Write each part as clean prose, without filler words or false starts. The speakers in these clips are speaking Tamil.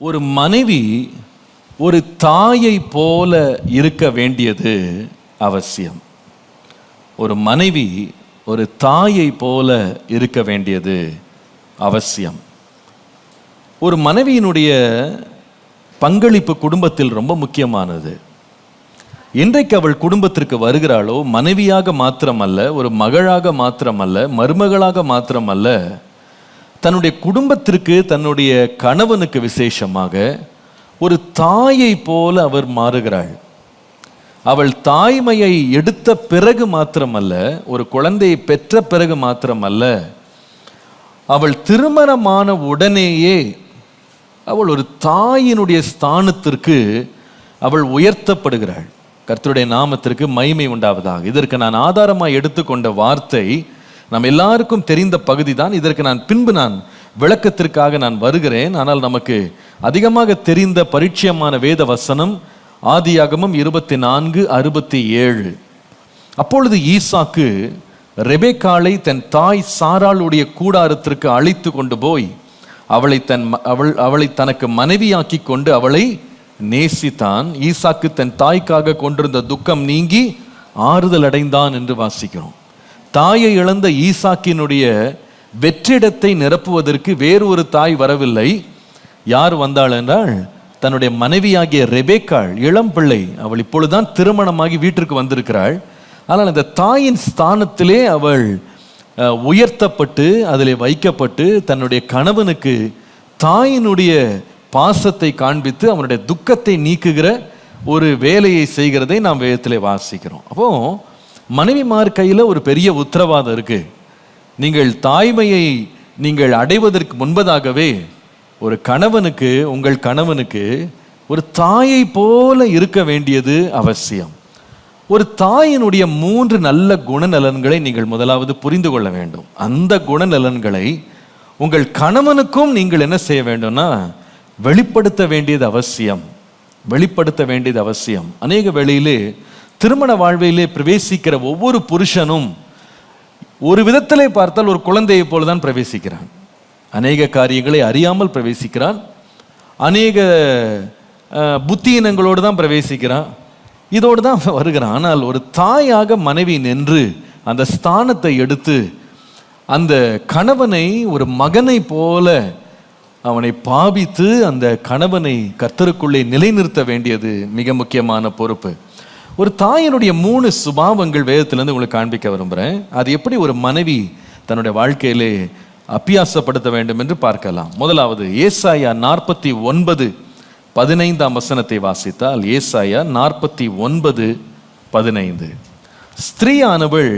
ஒரு மனைவி ஒரு தாயை போல இருக்க வேண்டியது அவசியம். ஒரு மனைவி ஒரு தாயை போல இருக்க வேண்டியது அவசியம். ஒரு மனைவியினுடைய பங்களிப்பு குடும்பத்தில் ரொம்ப முக்கியமானது. இன்றைக்கு அவள் குடும்பத்திற்கு வருகிறாளோ மனைவியாக மாத்திரமல்ல, ஒரு மகளாக மாத்திரமல்ல, மருமகளாக மாத்திரமல்ல, தன்னுடைய குடும்பத்திற்கு, தன்னுடைய கணவனுக்கு விசேஷமாக ஒரு தாயை போல அவர் மாறுகிறாள். அவள் தாய்மையை எடுத்த பிறகு மாத்திரமல்ல, ஒரு குழந்தையை பெற்ற பிறகு மாத்திரமல்ல, அவள் திருமணமான உடனேயே அவள் ஒரு தாயினுடைய ஸ்தானத்திற்கு அவள் உயர்த்தப்படுகிறாள். கர்த்தருடைய நாமத்திற்கு மகிமை உண்டாவதாக. இதற்கு நான் ஆதாரமாக எடுத்துக்கொண்ட வார்த்தை நம்ம எல்லாருக்கும் தெரிந்த பகுதி தான். இதற்கு பின்பு விளக்கத்திற்காக நான் வருகிறேன். ஆனால் நமக்கு அதிகமாக தெரிந்த பரிச்சயமான வேத வசனம் ஆதியாகமம் 24:67. அப்பொழுது ஈசாக்கு ரெபெக்காளை தன் தாய் சாராளுடைய கூடாரத்திற்கு அழைத்து கொண்டு போய் அவளை தனக்கு மனைவியாக்கி கொண்டு அவளை நேசித்தான். ஈசாக்கு தன் தாய்க்காக கொண்டிருந்த துக்கம் நீங்கி ஆறுதல் அடைந்தான் என்று வாசிக்கிறோம். தாயை இழந்த ஈசாக்கினுடைய வெற்றிடத்தை நிரப்புவதற்கு வேறு ஒரு தாய் வரவில்லை. யார் வந்தாள் என்றால் தன்னுடைய மனைவியாகிய ரெபெக்காள், இளம் பிள்ளை. அவள் இப்பொழுதுதான் திருமணமாகி வீட்டிற்கு வந்திருக்கிறாள். ஆனால் அந்த தாயின் ஸ்தானத்திலே அவள் உயர்த்தப்பட்டு அதிலே வைக்கப்பட்டு தன்னுடைய கணவனுக்கு தாயினுடைய பாசத்தை காண்பித்து அவனுடைய துக்கத்தை நீக்குகிற ஒரு வேலையை செய்கிறதை நாம் வேதத்திலே வாசிக்கிறோம். அப்போ மனைவிமார் கையில் ஒரு பெரிய உத்தரவாதம் இருக்கு. நீங்கள் தாய்மையை நீங்கள் அடைவதற்கு முன்பதாகவே ஒரு கணவனுக்கு, உங்கள் கணவனுக்கு ஒரு தாயை போல இருக்க வேண்டியது அவசியம். ஒரு தாயினுடைய 3 நல்ல குணநலன்களை நீங்கள் முதலாவது புரிந்து கொள்ள வேண்டும். அந்த குணநலன்களை உங்கள் கணவனுக்கும் நீங்கள் என்ன செய்ய வேண்டும்னா வெளிப்படுத்த வேண்டியது அவசியம். வெளிப்படுத்த வேண்டியது அவசியம். அநேக வேளையிலே திருமண வாழ்விலே பிரவேசிக்கிற ஒவ்வொரு புருஷனும் ஒரு விதத்திலே பார்த்தால் ஒரு குழந்தையை போலதான் பிரவேசிக்கிறான். அநேக காரியங்களை அறியாமல் பிரவேசிக்கிறான். அநேக புத்தியினங்களோடு தான் பிரவேசிக்கிறான். இதோடு தான் வருகிறான். ஆனால் ஒரு தாயாக மனைவி நின்று அந்த ஸ்தானத்தை எடுத்து அந்த கணவனை ஒரு மகனை போல அவனை பாவித்து அந்த கணவனை கர்த்தருக்குள்ளே நிலைநிறுத்த வேண்டியது மிக முக்கியமான பொறுப்பு. ஒரு தாயினுடைய 3 சுபாவங்கள் வேதத்திலிருந்து உங்களுக்கு காண்பிக்க விரும்புகிறேன். அது எப்படி ஒரு மனைவி தன்னுடைய வாழ்க்கையிலே அபியாசப்படுத்த வேண்டும் என்று பார்க்கலாம். முதலாவது ஏசாயா 49:15 வசனத்தை வாசித்தால், ஏசாயா 49:15, ஸ்திரீயானவள்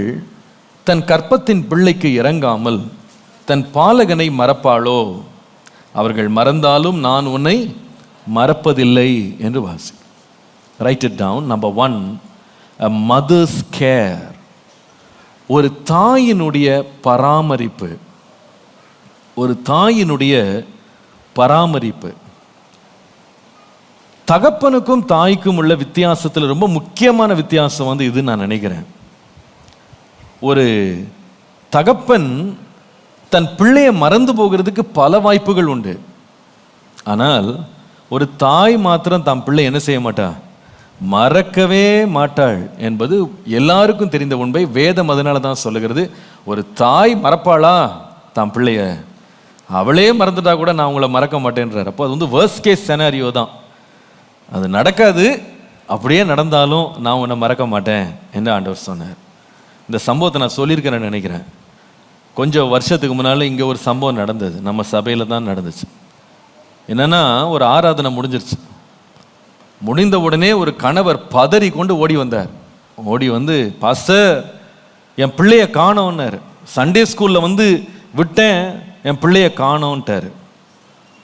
தன் கற்பத்தின் பிள்ளைக்கு இறங்காமல் தன் பாலகனை மறப்பாளோ? அவர்கள் மறந்தாலும் நான் உன்னை மறப்பதில்லை என்று வாசி. Write it down. Number 1, a mother's care. ஒரு தாயினுடைய பராமரிப்பு. ஒரு தாயினுடைய பராமரிப்பு. தகப்பனுக்கும் தாய்க்கும் உள்ள வித்தியாசத்தில் ரொம்ப முக்கியமான வித்தியாசம் இது நான் நினைக்கிறேன். ஒரு தகப்பன் தன் பிள்ளையை மறந்து போகிறதுக்கு பல வாய்ப்புகள் உண்டு. ஆனால் ஒரு தாய் மாத்திரம் தன் பிள்ளை என்ன செய்ய மாட்டா, மறக்கவே மாட்டாள் என்பது எல்லாருக்கும் தெரிந்த உண்மை. வேதம் அதனால தான் சொல்லுகிறது. ஒரு தாய் மறப்பாளா தன் பிள்ளைய? அவளே மறந்துட்டா கூட நான் உங்களை மறக்க மாட்டேன்றார். அப்போ அது வேர்ஸ்ட் கேஸ் செனாரியோ தான். அது நடக்காது. அப்படியே நடந்தாலும் நான் உன்னை மறக்க மாட்டேன் என்று ஆண்டவர் சொன்னார். இந்த சம்பவத்தை நான் சொல்லியிருக்கிறேன்னு நினைக்கிறேன். கொஞ்சம் வருஷத்துக்கு முன்னால் இங்கே ஒரு சம்பவம் நடந்தது. நம்ம சபையில் தான் நடந்துச்சு. என்னன்னா, ஒரு ஆராதனை முடிஞ்சிருச்சு. முடிந்த உடனே ஒரு கணவர் பதறி கொண்டு ஓடி வந்தார். ஓடி வந்து, பாஸ்டர் என் பிள்ளைய காணோன்னாரு. சண்டே ஸ்கூலில் விட்டேன், என் பிள்ளைய காணோன்ட்டாரு.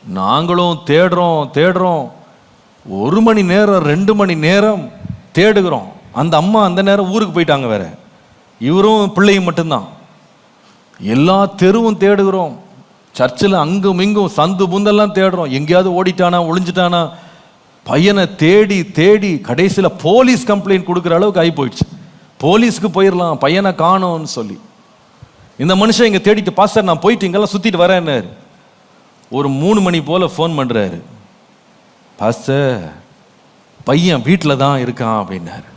நாங்களும் தேடுறோம். 1 மணி நேரம் 2 மணி நேரம் தேடுகிறோம். அந்த அம்மா அந்த நேரம் ஊருக்கு போயிட்டாங்க. வேற இவரும் பிள்ளையும் மட்டும்தான். எல்லா தெருவும் தேடுகிறோம். சர்ச்சில் அங்கும் இங்கும் சந்து புந்தெல்லாம் தேடுறோம். எங்கேயாவது ஓடிட்டானா, ஒளிஞ்சிட்டானா. பையனை தேடி தேடி கடைசியில் போலீஸ் கம்ப்ளைண்ட் கொடுக்குற அளவுக்கு ஆகி போயிடுச்சு. போலீஸ்க்கு போயிடலாம் பையனை காணோன்னு சொல்லி. இந்த மனுஷன் இங்கே தேடிட்டு, பாஸ்டர் நான் போயிட்டு இங்கெல்லாம் சுற்றிட்டு வரேன்னாரு. ஒரு 3 மணி போல் ஃபோன் பண்ணுறாரு. பாஸ்டர் பையன் வீட்டில் தான் இருக்கான் அப்படின்னாரு.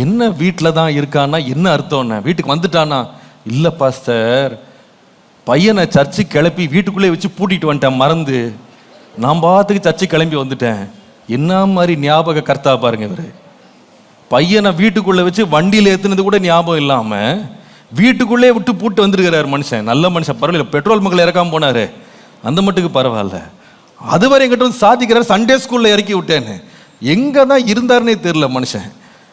என்ன வீட்டில் தான் இருக்கான்னா என்ன அர்த்தம்னா வீட்டுக்கு வந்துட்டானா? இல்லை பாஸ்டர், பையனை சர்ச்சு கிளப்பி வீட்டுக்குள்ளே வச்சு பூட்டிட்டு வந்துட்டேன் மறந்து. நான் பாத்துக்கு சர்ச்சு கிளம்பி வந்துட்டேன். என்ன மாதிரி ஞாபக கர்த்தா பாருங்க இவர். பையனை வீட்டுக்குள்ளே வச்சு வண்டியில் ஏற்றுனது கூட ஞாபகம் இல்லாமல் வீட்டுக்குள்ளே விட்டு பூட்டு வந்துருக்கிறார் மனுஷன். நல்ல மனுஷன், பரவாயில்ல. பெட்ரோல் மக்களை இறக்காம போனாரு, அந்த மட்டுக்கு பரவாயில்ல. அதுவரை எங்கிட்ட வந்து சாதிக்கிறார், சண்டே ஸ்கூலில் இறக்கி விட்டேன்னு. எங்கே தான் இருந்தாருன்னே தெரியல மனுஷன்.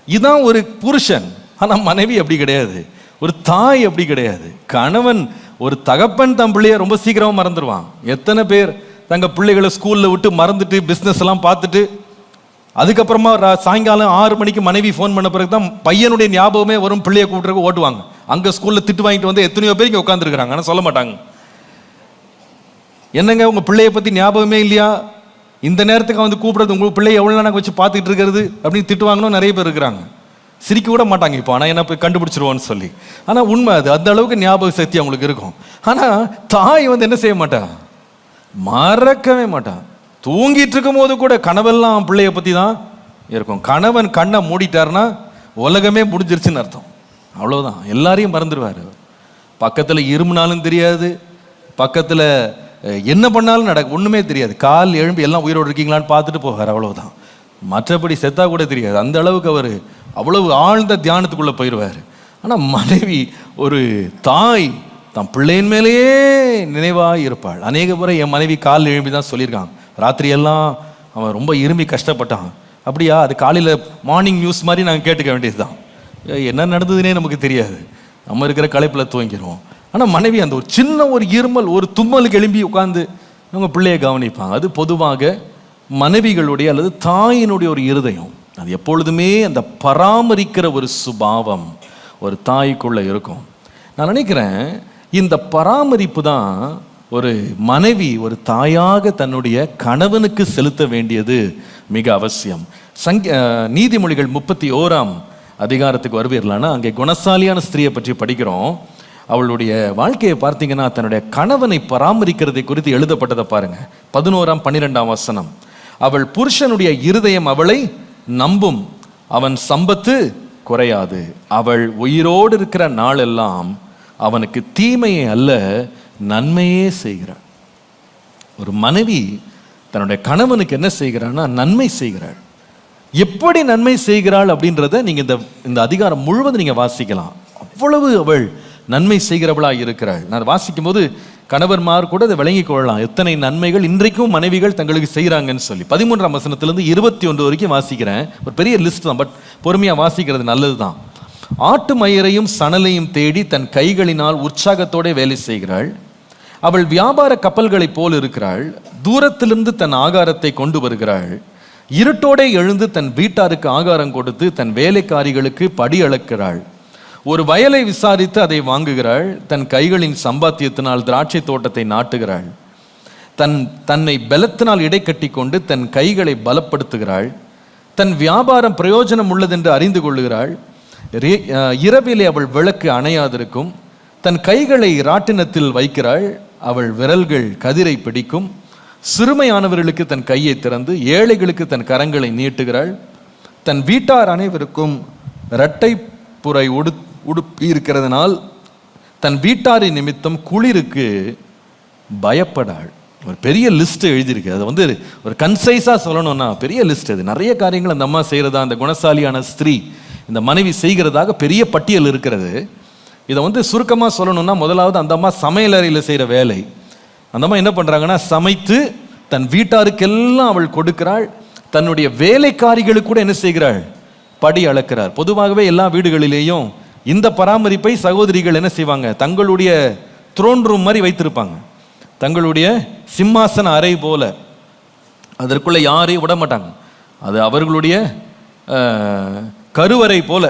இதுதான் ஒரு புருஷன். ஆனால் மனைவி அப்படி கிடையாது, ஒரு தாய் அப்படி கிடையாது. கணவன், ஒரு தகப்பன் தன் பிள்ளைய ரொம்ப சீக்கிரமாக மறந்துடுவான். எத்தனை பேர் தங்கள் பிள்ளைகளை ஸ்கூலில் விட்டு மறந்துட்டு பிஸ்னஸ் எல்லாம் பார்த்துட்டு அதுக்கப்புறமா சாயங்காலம் 6 மணிக்கு மனைவி ஃபோன் பண்ண பிறகு தான் பையனுடைய ஞாபகமே வரும். பிள்ளையை கூப்பிட்றதுக்கு ஓட்டுவாங்க. அங்கே ஸ்கூலில் திட்டு வாங்கிட்டு வந்து எத்தனையோ பேர் இங்கே உட்காந்துருக்குறாங்க, ஆனால் சொல்ல மாட்டாங்க. என்னங்க உங்கள் பிள்ளையை பற்றி ஞாபகமே இல்லையா? இந்த நேரத்துக்கு வந்து கூப்பிடுறது, உங்களுக்கு பிள்ளையை எவ்வளோ நேரம் வச்சு பார்த்துக்கிட்டு இருக்கிறது அப்படின்னு திட்டுவாங்கன்னு நிறைய பேர் இருக்கிறாங்க. சிரிக்க கூட மாட்டாங்க இப்போ, ஆனால் என்ன போய் கண்டுபிடிச்சிருவோன்னு சொல்லி. ஆனால் உண்மை அது, அந்த அளவுக்கு ஞாபக சக்தி அவங்களுக்கு இருக்கும். ஆனால் தாய் வந்து என்ன செய்ய மாட்டா, மறக்கவே மாட்டான். தூங்கிட்டு இருக்கும் போது கூட கனவெல்லாம் பிள்ளைய பற்றி தான் இருக்கும். கணவன் கண்ணை மூடிட்டாருன்னா உலகமே முடிஞ்சிருச்சுன்னு அர்த்தம். அவ்வளோதான், எல்லாரையும் மறந்துடுவார். பக்கத்தில் இருமுனாலும் தெரியாது, பக்கத்தில் என்ன பண்ணாலும் ஒன்றுமே தெரியாது. கால் எழும்பி எல்லாம் உயிரோடு இருக்கீங்களான்னு பார்த்துட்டு போவார், அவ்வளோதான். மற்றபடி செத்தா கூட தெரியாது. அந்த அளவுக்கு அவர் அவ்வளவு ஆழ்ந்த தியானத்துக்குள்ளே போயிடுவார். ஆனால் மனைவி, ஒரு தாய் தன் பிள்ளையின் மேலேயே நினைவாக இருப்பாள். அநேக முறை என் மனைவி கால் எழும்பி தான் சொல்லியிருக்காங்க, ராத்திரியெல்லாம் அவன் ரொம்ப இரும்பி கஷ்டப்பட்டான். அப்படியா? அது காலையில் மார்னிங் நியூஸ் மாதிரி நாங்கள் கேட்டுக்க வேண்டியது தான். என்ன நடந்ததுன்னே நமக்கு தெரியாது, நம்ம இருக்கிற களைப்பில் தூங்கிடுவோம். ஆனால் மனைவி அந்த ஒரு சின்ன ஒரு இருமல், ஒரு தும்மலுக்கு எழும்பி உட்காந்து அவங்க பிள்ளையை கவனிப்பாங்க. அது பொதுவாக மனைவிகளுடைய அல்லது தாயினுடைய ஒரு இருதயம். அது எப்பொழுதுமே அந்த பராமரிக்கிற ஒரு சுபாவம் ஒரு தாய்க்குள்ளே இருக்கும். நான் நினைக்கிறேன் இந்த பராமரிப்பு தான் ஒரு மனைவி ஒரு தாயாக தன்னுடைய கணவனுக்கு செலுத்த வேண்டியது மிக அவசியம். நீதிமொழிகள் 31ஆம் அதிகாரத்துக்கு வருவீர்களானா, அங்கே குணசாலியான ஸ்திரியை பற்றி படிக்கிறோம். அவளுடைய வாழ்க்கையை பார்த்தீங்கன்னா தன்னுடைய கணவனை பராமரிக்கிறதை குறித்து எழுதப்பட்டதை பாருங்க. 11ஆம் 12ஆம் வசனம். அவள் புருஷனுடைய இருதயம் அவளை நம்பும், அவன் சம்பத்து குறையாது. அவள் உயிரோடு இருக்கிற நாளெல்லாம் அவனுக்கு தீமையை அல்ல நன்மையே செய்கிறாள். ஒரு மனைவி தன்னுடைய கணவனுக்கு என்ன செய்கிறான்னா நன்மை செய்கிறாள். எப்படி நன்மை செய்கிறாள் அப்படின்றத நீங்க இந்த அதிகாரம் முழுவதும் நீங்க வாசிக்கலாம். அவ்வளவு அவள் நன்மை செய்கிறவளா இருக்கிறாள். நான் வாசிக்கும் போது கணவன்மார் கூட அதை விளங்கி கொள்ளலாம், எத்தனை நன்மைகள் இன்றைக்கும் மனைவிகள் தங்களுக்கு செய்கிறாங்கன்னு சொல்லி. 13ஆம் வசனத்திலிருந்து 21 வரைக்கும் வாசிக்கிறேன். ஒரு பெரிய லிஸ்ட் தான், பட் பொறுமையா வாசிக்கிறது நல்லது தான். ஆட்டு மயிரையும் சணலையும் தேடி தன் கைகளினால் உற்சாகத்தோட வேலை செய்கிறாள். அவள் வியாபார கப்பல்களைப் போல் இருக்கிறாள். தூரத்திலிருந்து தன் ஆகாரத்தை கொண்டு வருகிறாள். இருட்டோടെ எழுந்து தன் வீட்டாருக்கு ஆகாரம் கொடுத்து தன் வேலைக்காரிகளுக்கு படி அளக்கிறாள். ஒரு வயலை விசாரித்து அதை வாங்குகிறாள். தன் கைகளின் சம்பாத்தியத்தினால் திராட்சை தோட்டத்தை நாட்டுகிறாள். தன்னை பலத்தினால் இடை கட்டி கொண்டு தன் கைகளை பலப்படுத்துகிறாள். தன் வியாபாரம் பிரயோஜனம் உள்ளதென்று அறிந்து கொள்ளுகிறாள். இரவிலே அவள் விளக்கு அணையாதிருக்கும். தன் கைகளை ராட்டினத்தில் வைக்கிறாள். அவள் விரல்கள் கதிரை பிடிக்கும். சிறுமையானவர்களுக்கு தன் கையை திறந்து ஏழைகளுக்கு தன் கரங்களை நீட்டுகிறாள். தன் வீட்டார் அனைவருக்கும் இரட்டை புரை உடுப்பி இருக்கிறதுனால் தன் வீட்டாரின் நிமித்தம் குளிருக்கு பயப்படாள். ஒரு பெரிய லிஸ்ட் எழுதியிருக்கு. அதை வந்து ஒரு கன்சைஸாக சொல்லணும்னா பெரிய லிஸ்ட். அது நிறைய காரியங்கள் அந்த அம்மா செய்கிறதா, அந்த குணசாலியான ஸ்திரீ இந்த மனைவி செய்கிறதாக பெரிய பட்டியல் இருக்கிறது. இதை வந்து சுருக்கமாக சொல்லணும்னா, முதலாவது அந்த அம்மா சமையலறையில் செய்கிற வேலை. அந்த அம்மா என்ன பண்ணுறாங்கன்னா, சமைத்து தன் வீட்டாருக்கெல்லாம் அவள் கொடுக்கிறாள். தன்னுடைய வேலைக்காரிகளுக்கு கூட என்ன செய்கிறாள், படி அளக்கிறார். பொதுவாகவே எல்லா வீடுகளிலேயும் இந்த பராமரிப்பை சகோதரிகள் என்ன செய்வாங்க, தங்களுடைய த்ரோன் ரூம் மாதிரி வைத்திருப்பாங்க. தங்களுடைய சிம்மாசன அறை போல, அதற்குள்ளே யாரையும் விட மாட்டாங்க. அது அவர்களுடைய கருவறை போல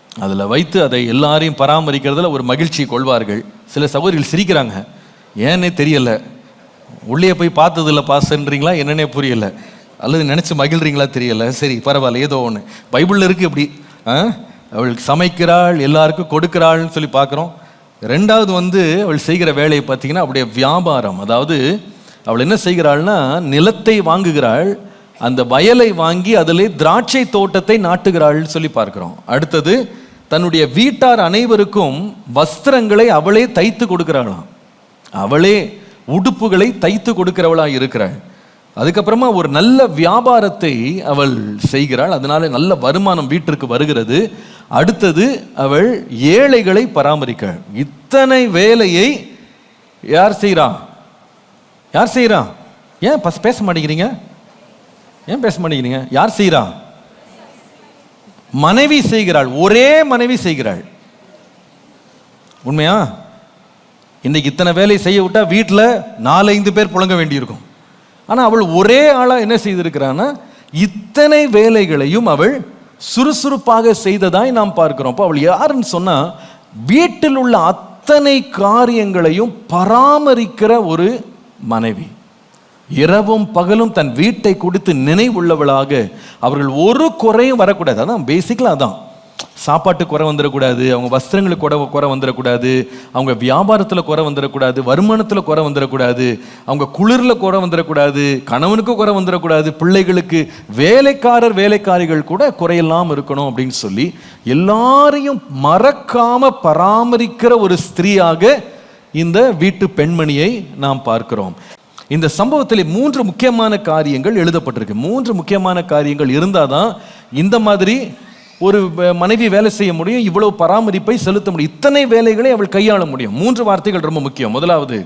அதில் வைத்து அதை எல்லாரையும் பராமரிக்கிறதுல ஒரு மகிழ்ச்சி கொள்வார்கள். சில சகோதரிகள் சிரிக்கிறாங்க, ஏன்னே தெரியல, உள்ளே போய் பார்த்ததில்ல பாசன்றீங்களா என்னன்னே புரியல, அல்லது நினச்சி மகிழ்றீங்களா தெரியல. சரி பரவாயில்ல, ஏதோ ஒன்று பைபிளில் இருக்குது. இப்படி அவள் சமைக்கிறாள், எல்லாருக்கும் கொடுக்கிறாள்னு சொல்லி பார்க்குறோம். ரெண்டாவது வந்து அவள் செய்கிற வேலையை பார்த்தீங்கன்னா அவளுடைய வியாபாரம். அதாவது அவள் என்ன செய்கிறாள்னா, நிலத்தை வாங்குகிறாள், அந்த வயலை வாங்கி அதிலே திராட்சை தோட்டத்தை நாட்டுகிறாள் சொல்லி பார்க்கிறோம். அடுத்தது தன்னுடைய வீட்டார் அனைவருக்கும் வஸ்திரங்களை அவளே தைத்து கொடுக்கிறாளாம். அவளே உடுப்புகளை தைத்து கொடுக்கிறவளா இருக்கிறாள். அதுக்கப்புறமா ஒரு நல்ல வியாபாரத்தை அவள் செய்கிறாள். அதனால நல்ல வருமானம் வீட்டிற்கு வருகிறது. அடுத்தது அவள் ஏழைகளை பராமரிக்கிறாள். இத்தனை வேலையை யார் செய்கிறா? யார் செய்கிறா? ஏன் பேச மாட்டேங்கிறீங்க? ஏன் பேச மாட்டேங்கிறீங்க? யார் செய்கிறா? மனைவி செய்கிறாள். ஒரே மனைவி செய்கிறாள். உண்மையா? இன்னைக்கு இத்தனை வேலை செய்ய விட்டா வீட்டில் 4-5 பேர் புழங்க வேண்டியிருக்கும். ஆனால் அவள் ஒரே ஆளா என்ன செய்திருக்கிறான்னா இத்தனை வேலைகளையும் அவள் சுறுசுறுப்பாக செய்ததாய் நாம் பார்க்கிறோம். அப்போ அவள் யாருன்னு சொன்னா வீட்டில் உள்ள அத்தனை காரியங்களையும் பராமரிக்கிற ஒரு மனைவி. இரவும் பகலும் தன் வீட்டை கொடுத்து நினைவுள்ளவளாக. அவர்கள் ஒரு குறையும் வரக்கூடாது. அதான் பேசிக்கலாக அதான். சாப்பாட்டு குறை வந்துடக்கூடாது, அவங்க வஸ்திரங்களுக்கு குறை வந்துடக்கூடாது, அவங்க வியாபாரத்தில் குறை வந்துடக்கூடாது, வருமானத்தில் குறை வந்துடக்கூடாது, அவங்க குளிரில் குறை வந்துடக்கூடாது, கணவனுக்கு குறை வந்துடக்கூடாது, பிள்ளைகளுக்கு வேலைக்காரிகள் கூட குறையில்லாமல் இருக்கணும் அப்படின்னு சொல்லி எல்லாரையும் மறக்காம பராமரிக்கிற ஒரு ஸ்திரீயாக இந்த வீட்டு பெண்மணியை நாம் பார்க்கிறோம். இந்த சம்பவத்தில் 3 முக்கியமான காரியங்கள் எழுதப்பட்டிருக்கு. 3 முக்கியமான காரியங்கள் இருந்தாதான் இந்த மாதிரி ஒரு மனைவி வேலை செய்ய முடியும், இவ்வளவு பராமரிப்பை செலுத்த முடியும், இத்தனை வேலைகளை அவள் கையாள முடியும். 3 வார்த்தைகள் ரொம்ப முக்கியம். முதலாவது,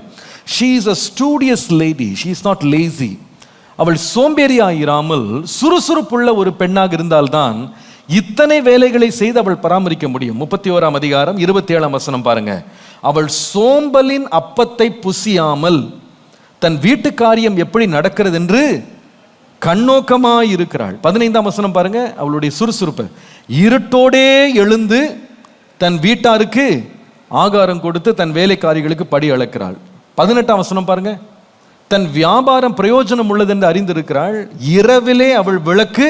she is a studious lady, she is not lazy. அவள் சோம்பேறியாயிராமல் சுறுசுறுப்புள்ள ஒரு பெண்ணாக இருந்தால்தான் இத்தனை வேலைகளை செய்து அவள் பராமரிக்க முடியும். 31ஆம் அதிகாரம் 27ஆம் வசனம் பாருங்க. அவள் சோம்பலின் அப்பத்தை புசியாமல் தன் வீட்டு காரியம் எப்படி நடக்கிறது என்று கண்ணோக்கமாய் இருக்கிறாள். 15ஆம் வசனம் பாருங்க அவளுடைய சுறுசுறுப்பு. இருட்டோடே எழுந்து தன் வீட்டாருக்கு ஆகாரம் கொடுத்து தன் வேலைக்காரிகளுக்கு படி அளக்கிறாள். 18ஆம் வசனம் பாருங்க. தன் வியாபாரம் பிரயோஜனம் உள்ளது என்று அறிந்திருக்கிறாள். இரவிலே அவள் விளக்கு.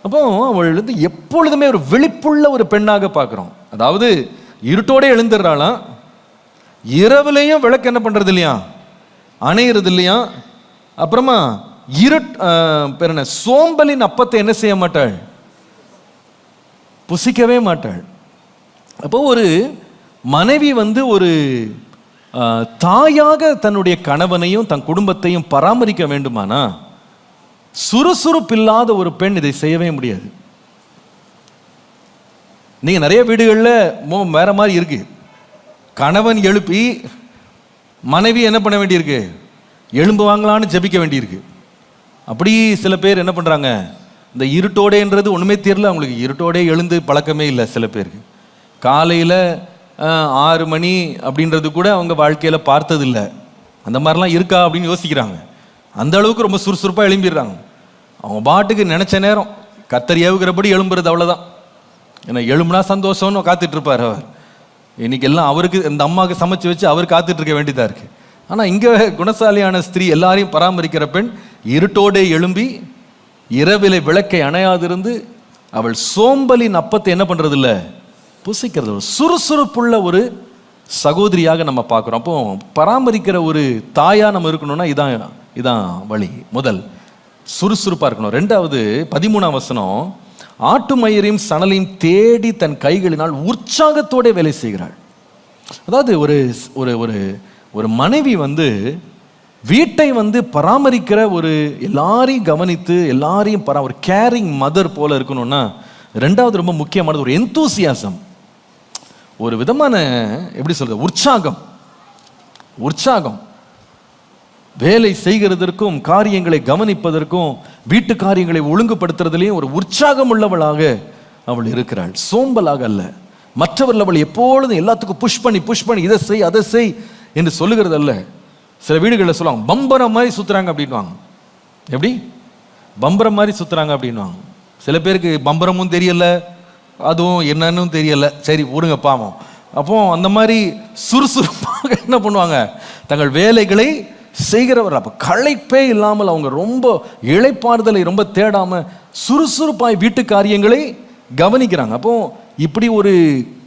அப்போ அவள் வந்து எப்பொழுதுமே ஒரு விழிப்புள்ள ஒரு பெண்ணாக பார்க்கிறோம். அதாவது இருட்டோடே எழுந்துடுறாளாம், இரவுலையும் விளக்கு என்ன பண்றது இல்லையா, அணையிறது இல்லையா. அப்புறமா சோம்பலின் அப்பத்தை என்ன செய்ய மாட்டாள், புசிக்கவே மாட்டாள். அப்போ ஒரு மனைவி வந்து ஒரு தாயாக தன்னுடைய கணவனையும் தன் குடும்பத்தையும் பராமரிக்க வேண்டுமானா சுறுசுறுப்பில்லாத ஒரு பெண் இதை செய்யவே முடியாது. நீங்க நிறைய வீடுகளில் வேற மாதிரி இருக்கு. கணவன் எழுப்பி மனைவி என்ன பண்ண வேண்டியிருக்கு, எழும்பு வாங்கலான்னு ஜெபிக்க வேண்டியிருக்கு. அப்படி சில பேர் என்ன பண்ணுறாங்க, இந்த இருட்டோடேன்றது ஒன்றுமே தெரியல அவங்களுக்கு. இருட்டோடே எழுந்து பழக்கமே இல்லை சில பேருக்கு. காலையில் 6 மணி அப்படின்றது கூட அவங்க வாழ்க்கையில் பார்த்ததில்லை. அந்த மாதிரிலாம் இருக்கா அப்படின்னு யோசிக்கிறாங்க. அந்த அளவுக்கு ரொம்ப சுறுசுறுப்பாக எழும்பிடுறாங்க. அவங்க பாட்டுக்கு நினச்ச நேரம் கத்தரி ஏவுகிறபடி எழும்புறது, அவ்வளோதான். ஏன்னா எழும்புனா சந்தோஷம்னு காத்துட்ருப்பார் அவர். இன்னைக்கு எல்லாம் அவருக்கு, இந்த அம்மாவுக்கு சமைச்சு வச்சு அவர் காத்துட்ருக்க வேண்டியதாக இருக்குது. ஆனால் இங்கே குணசாலியான ஸ்திரீ, எல்லாரையும் பராமரிக்கிற பெண், இருட்டோடே எழும்பி இரவிலே விளக்கை அணையாதிருந்து அவள் சோம்பலின் அப்பத்தை என்ன பண்ணுறது இல்லை, புசிக்கிறது. சுறுசுறுப்புள்ள ஒரு சகோதரியாக நம்ம பார்க்குறோம். அப்போ பராமரிக்கிற ஒரு தாயாக நம்ம இருக்கணும்னா இதான் வழி. முதல் சுறுசுறுப்பாக இருக்கணும். 2வது 13ஆம் வசனம், ஆட்டு மயிரையும் சணலையும் தேடி தன் கைகளினால் உற்சாகத்தோட வேலை செய்கிறாள். அதாவது ஒரு ஒரு ஒரு மனைவி வந்து வீட்டை வந்து பராமரிக்கிற ஒரு எல்லாரையும் கவனித்து எல்லாரையும் ஒரு கேரிங் மதர் போல இருக்கணும்னா 2வது ரொம்ப முக்கியமானது ஒரு எந்தூசியாசம், ஒரு விதமான எப்படி சொல்றது, உற்சாகம். வேலை செய்கிறதற்கும் காரியங்களை கவனிப்பதற்கும் வீட்டு காரியங்களை ஒழுங்குபடுத்துறதுலையும் ஒரு உற்சாகம் உள்ளவளாக அவள் இருக்கிறாள். சோம்பலாக அல்ல. மற்றவர்கள் அவள் எப்பொழுதும் எல்லாத்துக்கும் புஷ் பண்ணி இதை செய் அதை செய் என்று சொல்லுகிறது அல்ல. சில வீடுகளில் சொல்லுவாங்க பம்பரம் மாதிரி சுத்துறாங்க அப்படின்வாங்க. எப்படி பம்பரம் மாதிரி சுத்துறாங்க அப்படின்வாங்க. சில பேருக்கு பம்பரமும் தெரியல, அதுவும் என்னன்னு தெரியல, சரி விடுங்க பாவம். அப்போ அந்த மாதிரி சுறுசுறுப்பாக என்ன பண்ணுவாங்க, தங்கள் வேலைகளை செய்கிறவர். அப்போ களைப்பே இல்லாமல் அவங்க ரொம்ப இளைப்பாறுதலை ரொம்ப தேடாம சுறுசுறுப்பாய் வீட்டு காரியங்களை கவனிக்கிறாங்க. அப்போ இப்படி ஒரு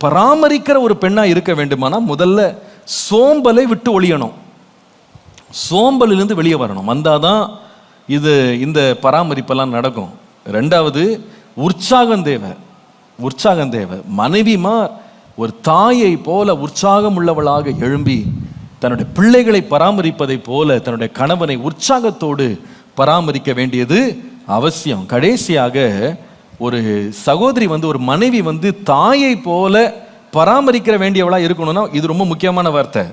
பராமரிக்கிற ஒரு பெண்ணா இருக்க வேண்டுமானா முதல்ல சோம்பலை விட்டு ஒழியணும், சோம்பலிலிருந்து வெளியே வரணும். வந்தாதான் இந்த பராமரிப்பெல்லாம் நடக்கும். ரெண்டாவது, உற்சாகம் தேவை. உற்சாகம் தேவை. மனைவிமா ஒரு தாயை போல உற்சாகம் உள்ளவளாக எழும்பி தன்னுடைய பிள்ளைகளை பராமரிப்பதை போல தன்னுடைய கணவனை உற்சாகத்தோடு பராமரிக்க வேண்டியது அவசியம். கடைசியாக, ஒரு சகோதரி ஒரு மனைவி தாயை போல பராமரிக்க வேண்டியவளா இருக்கணும்னா இது ரொம்ப முக்கியமான வார்த்தை.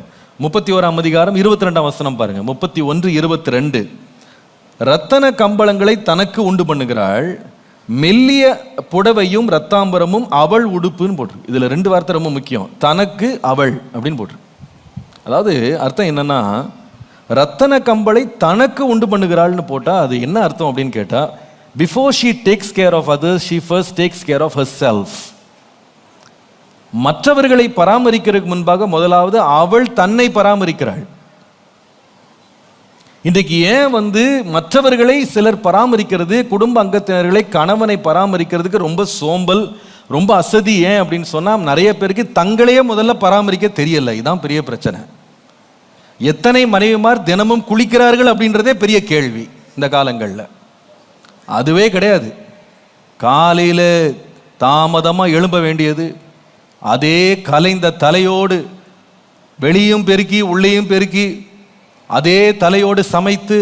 31ஆம் அதிகாரம் 22ஆம் வசனம் பாருங்க. 31:22. ரத்தன கம்பளங்களை தனக்கு உண்டு பண்ணுகிறாள், மெல்லிய புடவையும் ரத்தாம்பரமும் அவள் உடுப்புன்னு போட்டு. இதுல 2 வார்த்தை ரொம்ப முக்கியம். தனக்கு, அவள் அப்படின்னு போட்டு. அதாவது அர்த்தம் என்னன்னா, ரத்தன கம்பளை தனக்கு உண்டு பண்ணுகிறாள்னு போட்டா அது என்ன அர்த்தம் அப்படின்னு கேட்டா, before she takes care of others she first takes care of herself. மற்றவர்களை பராமரிக்கிறதுக்கு முன்பாக முதலாவது அவள் தன்னை பராமரிக்கிறாள். இன்றைக்கு ஏன் மற்றவர்களை சிலர் பராமரிக்கிறது, குடும்ப அங்கத்தினர்களை, கணவனை பராமரிக்கிறதுக்கு ரொம்ப சோம்பல், ரொம்ப அசதி ஏன் அப்படின்னு சொன்னா, நிறைய பேருக்கு தங்களையே முதல்ல பராமரிக்க தெரியல. இதுதான் பெரிய பிரச்சனை. எத்தனை மனைவிமார் தினமும் குளிக்கிறார்கள் அப்படின்றதே பெரிய கேள்வி இந்த காலங்களில். அதுவே கிடையாது. காலையில் தாமதமாக எழும்ப வேண்டியது, அதே கலைந்த தலையோடு வெளியும் பெருக்கி உள்ளேயும் பெருக்கி அதே தலையோடு சமைத்து,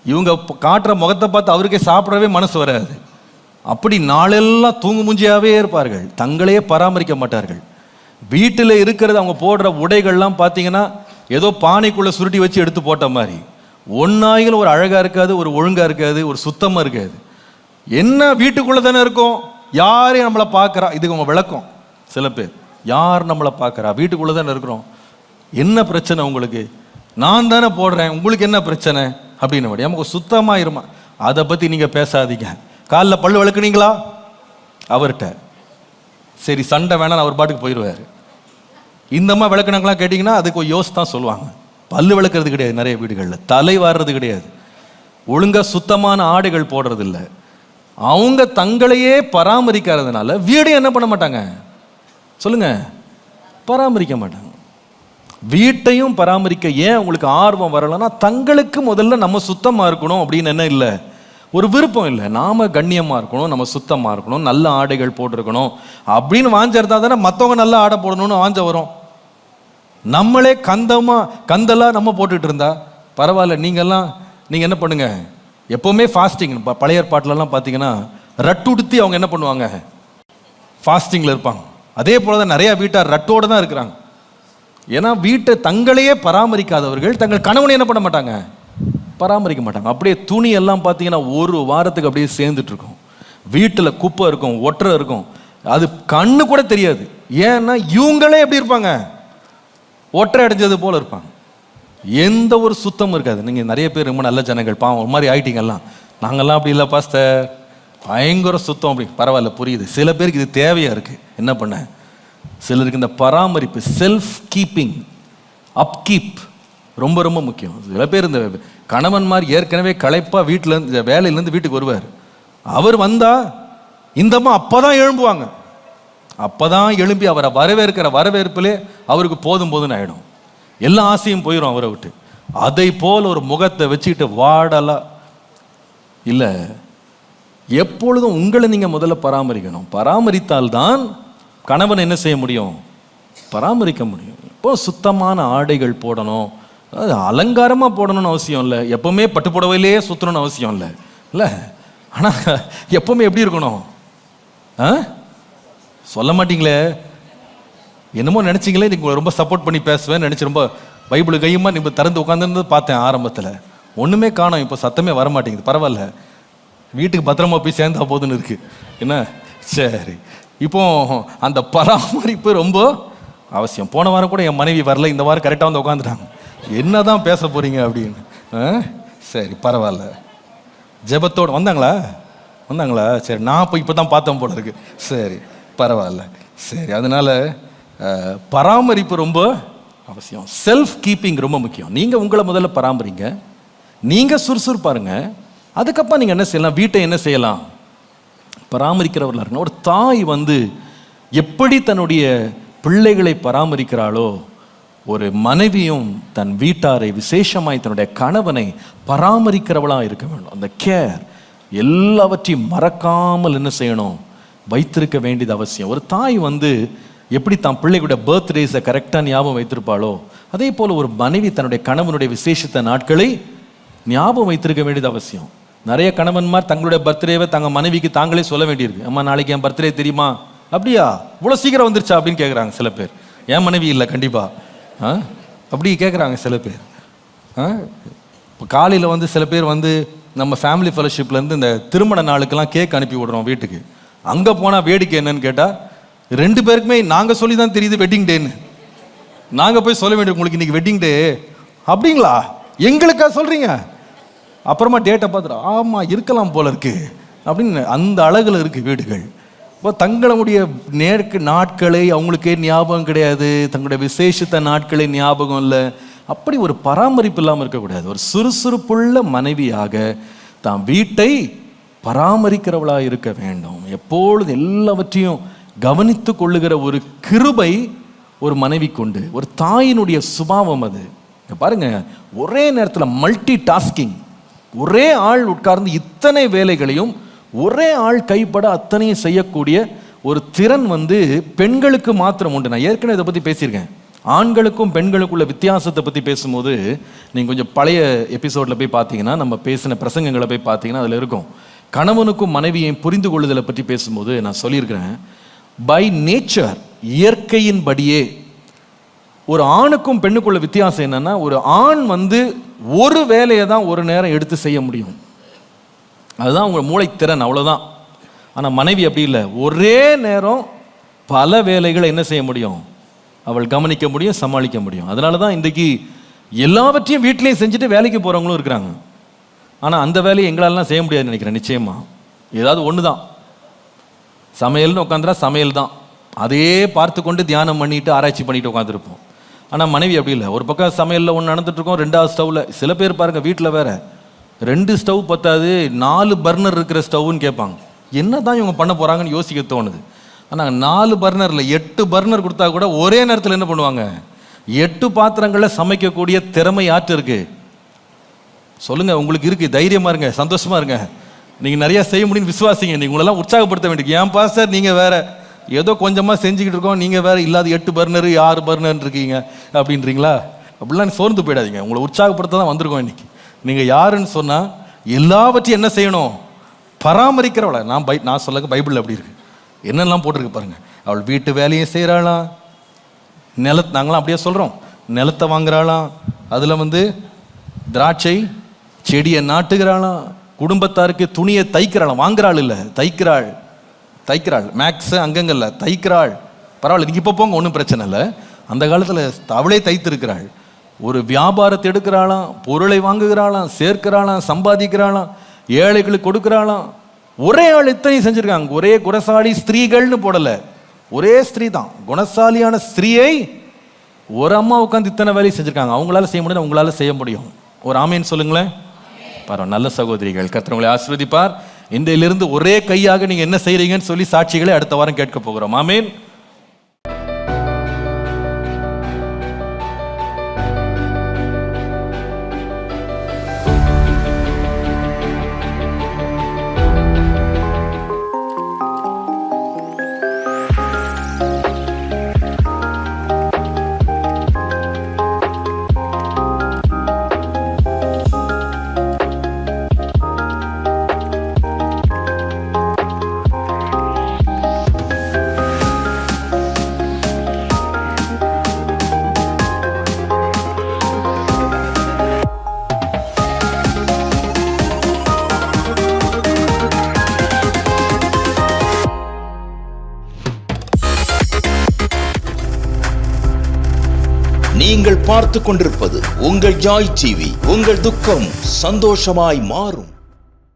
இவங்க காட்டுற முகத்தை பார்த்து அவருக்கே சாப்பிடவே மனசு வராது. அப்படி நாளெல்லாம் தூங்கு மூஞ்சியாகவே இருப்பார்கள், தங்களையே பராமரிக்க மாட்டார்கள். வீட்டில் இருக்கிறது அவங்க போடுற உடைகள்லாம் பார்த்தீங்கன்னா ஏதோ பானைக்குள்ளே சுருட்டி வச்சு எடுத்து போட்ட மாதிரி, ஒன்றாயிலும் ஒரு அழகாக இருக்காது, ஒரு ஒழுங்காக இருக்காது, ஒரு சுத்தமாக இருக்காது. என்ன வீட்டுக்குள்ளே தானே இருக்கும், யாரையும் நம்மளை பார்க்குறா, இதுக்கு அவங்க விளக்கம். சில பேர், யார் நம்மளை பார்க்குறா, வீட்டுக்குள்ளே தானே இருக்கிறோம், என்ன பிரச்சனை உங்களுக்கு, நான் தானே போடுறேன், உங்களுக்கு என்ன பிரச்சனை அப்படின்னு படி நமக்கு சுத்தமாக இருமா. அதை பற்றி நீங்கள் பேசாதீங்க. காலில் பல்லு விளக்குனீங்களா அவர்கிட்ட, சரி சண்டை வேணாம், அவர் பாட்டுக்கு போயிடுவார். இந்தம்மா விளக்குனாங்களாம் கேட்டிங்கன்னா அதுக்கு யோசி தான் சொல்லுவாங்க. பல்லு விளக்குறது கிடையாது, நிறைய வீடுகளில் தலை வாடுறது கிடையாது, ஒழுங்காக சுத்தமான ஆடைகள் போடுறது இல்லை. அவங்க தங்களையே பராமரிக்காததுனால வீடு என்ன பண்ண மாட்டாங்க சொல்லுங்க, பராமரிக்க மாட்டாங்க. வீட்டையும் பராமரிக்க ஏன் உங்களுக்கு ஆர்வம் வரலன்னா, தங்களுக்கு முதல்ல நம்ம சுத்தமாக இருக்கணும் அப்படின்னு என்ன இல்லை, ஒரு விருப்பம் இல்லை. நாம கண்ணியமாக இருக்கணும், நம்ம சுத்தமாக இருக்கணும், நல்ல ஆடைகள் போட்டிருக்கணும் அப்படின்னு வாஞ்சிருந்தா தானே மற்றவங்க நல்ல ஆடை போடணும்னு வாஞ்ச வரும். நம்மளே கந்தலாக நம்ம போட்டுட்டு இருந்தா பரவாயில்ல. நீங்கள் என்ன பண்ணுங்க, எப்போவுமே ஃபாஸ்டிங். பழைய ஏற்பாட்டிலலாம் பார்த்தீங்கன்னா ரட்டு உடுத்தி அவங்க என்ன பண்ணுவாங்க, ஃபாஸ்டிங்கில் இருப்பாங்க. அதே போல தான் நிறையா வீட்டார் ரட்டோடு தான் இருக்கிறாங்க. ஏன்னா வீட்டை தங்களையே பராமரிக்காதவர்கள் தங்கள் கணவனை என்ன பண்ண மாட்டாங்க, பராமரிக்க மாட்டாங்க. அப்படியே துணி எல்லாம் பார்த்தீங்கன்னா ஒரு வாரத்துக்கு அப்படியே சேர்ந்துட்டு இருக்கும். வீட்டில் குப்பை இருக்கும், ஒற்றை இருக்கும், அது கண்ணு கூட தெரியாது. ஏன்னா இவங்களே எப்படி இருப்பாங்க, ஒற்றை அடைஞ்சது போல இருப்பாங்க, எந்த ஒரு சுத்தமும் இருக்காது. நீங்கள் நிறைய பேர் ரொம்ப நல்ல ஜனங்கள், பாவம் ஒரு மாதிரி ஆயிட்டீங்கல்லாம். நாங்கள்லாம் அப்படி இல்லை பாஸ்டர், பயங்கர சுத்தம். அப்படி பரவாயில்ல, புரியுது. சில பேருக்கு இது தேவையாக இருக்குது. என்ன பண்ண, சிலருக்கு இந்த பராமரிப்பு, செல்ஃப் கீப்பிங், அப்கீப் ரொம்ப ரொம்ப முக்கியம். சில பேர் இந்த கணவன் மாதிரி ஏற்கனவே களைப்பாக வீட்டிலேருந்து வேலையிலேருந்து வீட்டுக்கு வருவார். அவர் வந்தால் இந்தம்மா அப்போ தான் எழும்புவாங்க. அப்போ தான் எழும்பி அவரை வரவேற்கிற வரவேற்பிலே அவருக்கு போதும் போதுன்னு ஆகிடும். எல்லா ஆசையும் போயிடும் அவரை விட்டு. அதை போல் ஒரு முகத்தை வச்சுக்கிட்டு வாடலாம் இல்லை. எப்பொழுதும் உங்களை நீங்கள் முதல்ல பராமரிக்கணும். பராமரித்தால்தான் கணவன் என்ன செய்ய முடியும், பராமரிக்க முடியும். இப்போ சுத்தமான ஆடைகள் போடணும், அது அலங்காரமாக போடணும்னு அவசியம் இல்லை. எப்பவுமே பட்டு புடவையிலேயே சுற்றணும்னு அவசியம் இல்லை இல்லை. ஆனால் எப்பவுமே எப்படி இருக்கணும், சொல்ல மாட்டீங்களே, என்னமோ நினச்சிங்களே, நீங்கள் ரொம்ப சப்போர்ட் பண்ணி பேசுவேன்னு நினச்சி ரொம்ப பைபிள் கையுமா நீங்கள் திறந்து உட்காந்துருந்து பார்த்தேன். ஆரம்பத்தில் ஒன்றுமே காணோம், இப்போ சத்தமே வர மாட்டேங்குது. பரவாயில்ல, வீட்டுக்கு பத்திரமா போய் சேர்ந்தா போதுன்னு இருக்கு என்ன. சரி, இப்போ அந்த பராமரிப்பு ரொம்ப அவசியம். போன வாரம் கூட என் மனைவி வரல, இந்த வாரம் கரெக்டாக வந்து உட்காந்துட்டாங்க. என்ன தான் பேச போகிறீங்க அப்படின்னு. சரி பரவாயில்ல, ஜெபத்தோடு வந்தாங்களா? சரி, நான் இப்போ தான் பார்த்தேன் போல இருக்கு. சரி பரவாயில்ல. சரி, அதனால பராமரிப்பு ரொம்ப அவசியம். செல்ஃப் கீப்பிங் ரொம்ப முக்கியம். நீங்கள் உங்களை முதல்ல பராமரிங்க, நீங்கள் சுறுசுறுப்பாருங்க. அதுக்கப்புறம் நீங்கள் என்ன செய்யலாம், வீட்டை என்ன செய்யலாம், பராமரிக்கிறவர்களாக இருக்கணும். ஒரு தாய் எப்படி தன்னுடைய பிள்ளைகளை பராமரிக்கிறாளோ ஒரு மனைவியும் தன் வீட்டாரை, விசேஷமாய் தன்னுடைய கணவனை பராமரிக்கிறவளா இருக்க வேண்டும். அந்த கேர் எல்லாவற்றையும் மறக்காமல் என்ன செய்யணும், வைத்திருக்க வேண்டியது அவசியம். ஒரு தாய் எப்படி தான் பிள்ளைகளுடைய பர்த்டேஸை கரெக்டாக ஞாபகம் வைத்திருப்பாளோ, அதே போல் ஒரு மனைவி தன்னுடைய கணவனுடைய விசேஷத்த நாட்களை ஞாபகம் வைத்திருக்க வேண்டியது அவசியம். நிறைய கணவன்மார் தங்களுடைய பர்த்டேவை தங்க மனைவிக்கு தாங்களே சொல்ல வேண்டியிருக்கு. அம்மா நாளைக்கு என் பர்த்டே தெரியுமா? அப்படியா, இவ்வளோ சீக்கிரம் வந்துருச்சா அப்படின்னு கேட்குறாங்க சில பேர். என் மனைவி இல்லை கண்டிப்பாக அப்படி கேட்குறாங்க சில பேர். இப்போ காலையில் சில பேர் நம்ம ஃபேமிலி ஃபெலோஷிப்லேருந்து இந்த திருமண நாளுக்கெல்லாம் கேக் அனுப்பி விடுறோம் வீட்டுக்கு. அங்கே போனால் வேடிக்கை என்னன்னு கேட்டால் 2 பேருக்குமே நாங்கள் சொல்லி தான் தெரியுது வெட்டிங் டேன்னு. நாங்கள் போய் சொல்ல வேண்டிய உங்களுக்கு இன்றைக்கி வெட்டிங் டே அப்படிங்களா, எங்களுக்கா சொல்கிறீங்க? அப்புறமா டேட்டை பார்த்துட்டு ஆமாம் இருக்கலாம் போல இருக்கு அப்படின்னு அந்த அழகில் இருக்குது வீடுகள். இப்போ தங்களுடைய நாட்களை அவங்களுக்கே ஞாபகம் கிடையாது, தங்களுடைய விசேஷத்த நாட்களே ஞாபகம் இல்லை. அப்படி ஒரு பராமரிப்பு இல்லாமல் இருக்கக்கூடாது. ஒரு சுறுசுறுப்புள்ள மனைவியாக தான் வீட்டை பராமரிக்கிறவளாக இருக்க வேண்டும். எப்பொழுது எல்லாவற்றையும் கவனித்து கொள்ளுகிற ஒரு கிருபை ஒரு மனைவி கொண்டு, ஒரு தாயினுடைய சுபாவம் அது. பாருங்க, ஒரே நேரத்தில் மல்டி டாஸ்கிங், ஒரே ஆள் உட்கார்ந்து இத்தனை வேலைகளையும் ஒரே ஆள் கைப்பட அத்தனையும் செய்யக்கூடிய ஒரு திறன் பெண்களுக்கு மாத்திரம் உண்டு. நான் ஏற்கனவே இதை பற்றி பேசியிருக்கேன். ஆண்களுக்கும் பெண்களுக்குள்ள வித்தியாசத்தை பற்றி பேசும்போது நீங்கள் கொஞ்சம் பழைய எபிசோடில் போய் பார்த்தீங்கன்னா, நம்ம பேசின பிரசங்கங்களை போய் பார்த்தீங்கன்னா அதில் இருக்கும். கணவனுக்கும் மனைவியையும் புரிந்து கொள்ளுதலை பற்றி பேசும்போது நான் சொல்லியிருக்கிறேன், பை நேச்சர், இயற்கையின்படியே ஒரு ஆணுக்கும் பெண்ணுக்குள்ள வித்தியாசம் என்னன்னா, ஒரு ஆண் ஒரு வேலையை தான் ஒரு நேரம் எடுத்து செய்ய முடியும். அதுதான் அவங்க மூளைத்திறன், அவ்வளோதான். ஆனால் மனைவி அப்படி இல்லை. ஒரே நேரம் பல வேலைகளை என்ன செய்ய முடியும், அவள் கவனிக்க முடியும், சமாளிக்க முடியும். அதனால தான் இன்றைக்கு எல்லாவற்றையும் வீட்டிலையும் செஞ்சுட்டு வேலைக்கு போகிறவங்களும் இருக்கிறாங்க. ஆனால் அந்த வேலையை எங்களாலாம் செய்ய முடியாதுன்னு நினைக்கிறேன். நிச்சயமாக ஏதாவது ஒன்று தான், சமையல்னு உட்காந்துரா சமையல் தான், அதே பார்த்து கொண்டு தியானம் பண்ணிட்டு ஆராய்ச்சி பண்ணிட்டு உட்காந்துருப்போம். ஆனால் மனைவி அப்படி இல்லை. ஒரு பக்கம் சமையலில் ஒன்று நடந்துட்டுருக்கோம், 2வது ஸ்டவ்வில். சில பேர் பாருங்கள் வீட்டில் வேற 2 ஸ்டவ் பத்தாது, 4 பர்னர் இருக்கிற ஸ்டவ்னு கேட்பாங்க. என்ன தான் இவங்க பண்ண போகிறாங்கன்னு யோசிக்க தோணுது. ஆனால் 4 பர்னரில் 8 பர்னர் கொடுத்தா கூட ஒரே நேரத்தில் என்ன பண்ணுவாங்க, 8 பாத்திரங்களில் சமைக்கக்கூடிய திறமை யாற்று இருக்கு சொல்லுங்கள். உங்களுக்கு இருக்குது, தைரியமாக இருங்க, சந்தோஷமாக இருங்க, நீங்கள் நிறையா செய்ய முடியும்னு விசுவாசிங்க. நீங்கள் உங்களெல்லாம் உற்சாகப்படுத்த வேண்டியது. ஏன் பாஸ்டர் நீங்கள் வேற ஏதோ கொஞ்சமாக செஞ்சுக்கிட்டு இருக்கோம், நீங்கள் வேறு இல்லாத 8 பர்னர் 6 பர்னர் இருக்கீங்க அப்படின்றீங்களா? அப்படிலாம் சோர்ந்து போயிடாதீங்க. உங்களை உற்சாகப்படுத்த தான் வந்திருக்கோம் இன்னைக்கு. நீங்கள் யாருன்னு சொன்னால் எல்லாவற்றையும் என்ன செய்யணும், பராமரிக்கிறவள. நான் சொல்ல பைபிளில் அப்படி இருக்கு, என்னெல்லாம் போட்டிருக்கு பாருங்க. அவள் வீட்டு வேலையும் செய்கிறாளாம், நாங்களாம் அப்படியே சொல்கிறோம், நிலத்தை வாங்குறாளாம், அதில் திராட்சை செடியை நாட்டுகிறாளாம், குடும்பத்தாருக்கு துணியை தைக்கிறாளாம். வாங்குறாள் இல்லை, தைக்கிறாள். மேக்ஸ் அங்கங்கல்ல, தைக்கிறாள். பரவாயில்ல, நீங்கள் இப்போ போங்க, ஒன்றும் பிரச்சனை இல்லை. அந்த காலத்தில் அவளே தைத்திருக்கிறாள். ஒரு வியாபாரத்தை எடுக்கிறாளாம், பொருளை வாங்குகிறாளாம், சேர்க்கிறாளாம், சம்பாதிக்கிறாளாம், ஏழைகளுக்கு கொடுக்குறாளாம். ஒரே ஆள் இத்தனையும் செஞ்சுருக்காங்க. ஒரே குணசாலி ஸ்திரீகள்னு போடலை, ஒரே ஸ்திரீ தான். குணசாலியான ஸ்திரீயை ஒரு அம்மா உட்காந்து இத்தனை வேலையை செஞ்சுருக்காங்க. அவங்களால செய்ய முடியும், உங்களால செய்ய முடியும். ஒரு ஆமேன்னு சொல்லுங்களேன். பரவாயில்ல, நல்ல சகோதரிகள், கர்த்தர் உங்களை ஆசீர்வதிப்பார். இன்றையிலிருந்து ஒரே கையாக நீங்க என்ன செய்றீங்கன்னு சொல்லி சாட்சிகளை அடுத்த வாரம் கேட்க போகிறோம். ஆமேன். நீங்கள் பார்த்து கொண்டிருப்பது உங்கள் ஜாய் டிவி. உங்கள் துக்கம் சந்தோஷமாய் மாறும்.